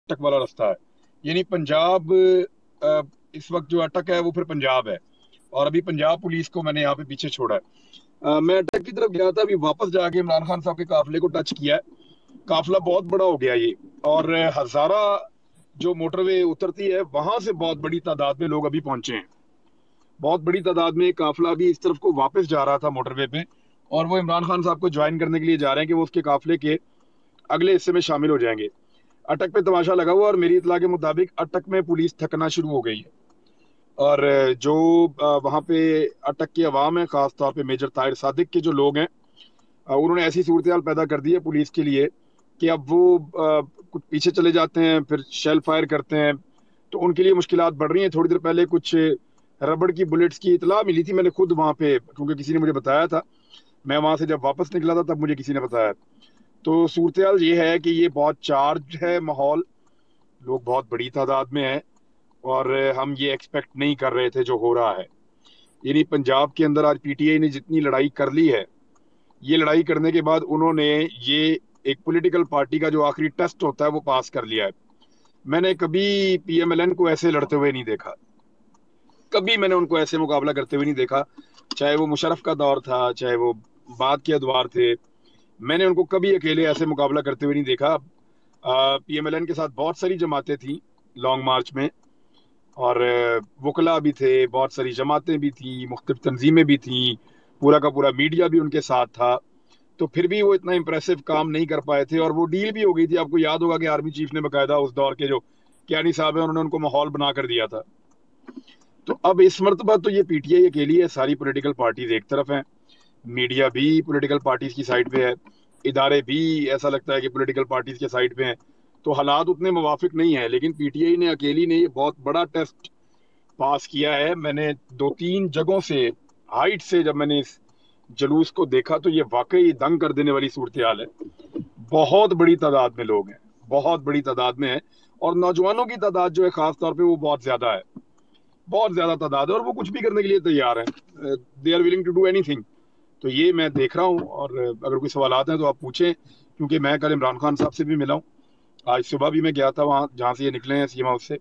अटक वाला रास्ता है, यानी पंजाब इस वक्त जो अटक है वो फिर पंजाब है, और अभी पंजाब पुलिस को मैंने यहाँ पे पीछे छोड़ा है। मैं अटक की तरफ गया था, अभी वापस जाके इमरान खान साहब के काफिले को टच किया है। काफिला बहुत बड़ा हो गया ये, और हजारा जो मोटरवे उतरती है वहां से बहुत बड़ी तादाद में लोग अभी पहुंचे हैं। बहुत बड़ी तादाद में काफिला अभी इस तरफ को वापस जा रहा था मोटरवे पे, और वो इमरान खान साहब को ज्वाइन करने के लिए जा रहे हैं कि वो उसके काफिले के अगले हिस्से में शामिल हो जाएंगे। अटक पे तमाशा लगा हुआ, और मेरी इतला के मुताबिक अटक में पुलिस थकना शुरू हो गई है, और जो वहाँ पे अटक की अवाम है, खास तौर पे मेजर ताहिर सादिक के जो लोग हैं, उन्होंने ऐसी सूरत हाल पैदा कर दी है पुलिस के लिए कि अब वो कुछ पीछे चले जाते हैं, फिर शेल फायर करते हैं, तो उनके लिए मुश्किलात बढ़ रही हैं। थोड़ी देर पहले कुछ रबड़ की बुलेट्स की इतला मिली थी, मैंने खुद वहाँ पे, क्योंकि किसी ने मुझे बताया था, मैं वहाँ से जब वापस निकला था तब मुझे किसी ने बताया। तो सूरत हाल ये है कि ये बहुत चार्ज है माहौल, लोग बहुत बड़ी तादाद में हैं, और हम ये एक्सपेक्ट नहीं कर रहे थे जो हो रहा है। यानी पंजाब के अंदर आज पीटीआई ने जितनी लड़ाई कर ली है, ये लड़ाई करने के बाद उन्होंने ये एक पॉलिटिकल पार्टी का जो आखिरी टेस्ट होता है वो पास कर लिया है। मैंने कभी पीएमएलएन को ऐसे लड़ते हुए नहीं देखा, कभी मैंने उनको ऐसे मुकाबला करते हुए नहीं देखा, चाहे वो मुशर्रफ का दौर था, चाहे वो बाद के अदवार थे, मैंने उनको कभी अकेले ऐसे मुकाबला करते हुए नहीं देखा। पीएमएलएन के साथ बहुत सारी जमातें थी लॉन्ग मार्च में, और वकला भी थे, बहुत सारी जमातें भी थी, मुख्तलिफ तंजीमें भी थी, पूरा का पूरा मीडिया भी उनके साथ था, तो फिर भी वो इतना इंप्रेसिव काम नहीं कर पाए थे, और वो डील भी हो गई थी। आपको याद होगा कि आर्मी चीफ ने बाकायदा उस दौर के जो कियानी साहब है उन्होंने उनको माहौल बना कर दिया था। तो अब इस मरतबा तो ये पीटीआई अकेली है, सारी पॉलिटिकल पार्टीज एक तरफ हैं, मीडिया भी पॉलिटिकल पार्टीज की साइड पे है, इदारे भी ऐसा लगता है कि पॉलिटिकल पार्टीज के साइड पे हैं, तो हालात उतने मुवाफिक नहीं है। लेकिन पीटीआई ने अकेली ने ये बहुत बड़ा टेस्ट पास किया है। मैंने 2-3 जगहों से हाइट से जब मैंने इस जुलूस को देखा तो ये वाकई दंग कर देने वाली सूरत हाल है। बहुत बड़ी तादाद में लोग हैं, बहुत बड़ी तादाद में है, और नौजवानों की तादाद जो है खास तौर पे वो बहुत ज्यादा है, बहुत ज्यादा तादाद है, और वो कुछ भी करने के लिए तैयार है, they are willing to do anything. तो ये मैं देख रहा हूँ, और अगर कोई सवालात हैं तो आप पूछें, क्योंकि मैं कल इमरान खान साहब से भी मिला हूँ, आज सुबह भी मैं गया था वहाँ जहाँ से ये निकले हैं सीमा हाउस से,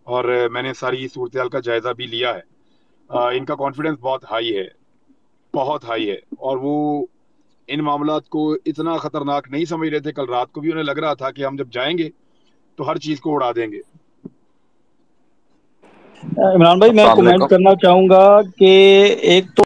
और मैंने सारी सूरत हाल का जायजा भी लिया है। इनका कॉन्फिडेंस बहुत हाई है, बहुत हाई है, और वो इन मामलात को इतना खतरनाक नहीं समझ रहे थे। कल रात को भी उन्हें लग रहा था कि हम जब जाएंगे तो हर चीज को उड़ा देंगे। इमरान भाई, मैं कमेंट करना चाहूंगा कि एक तो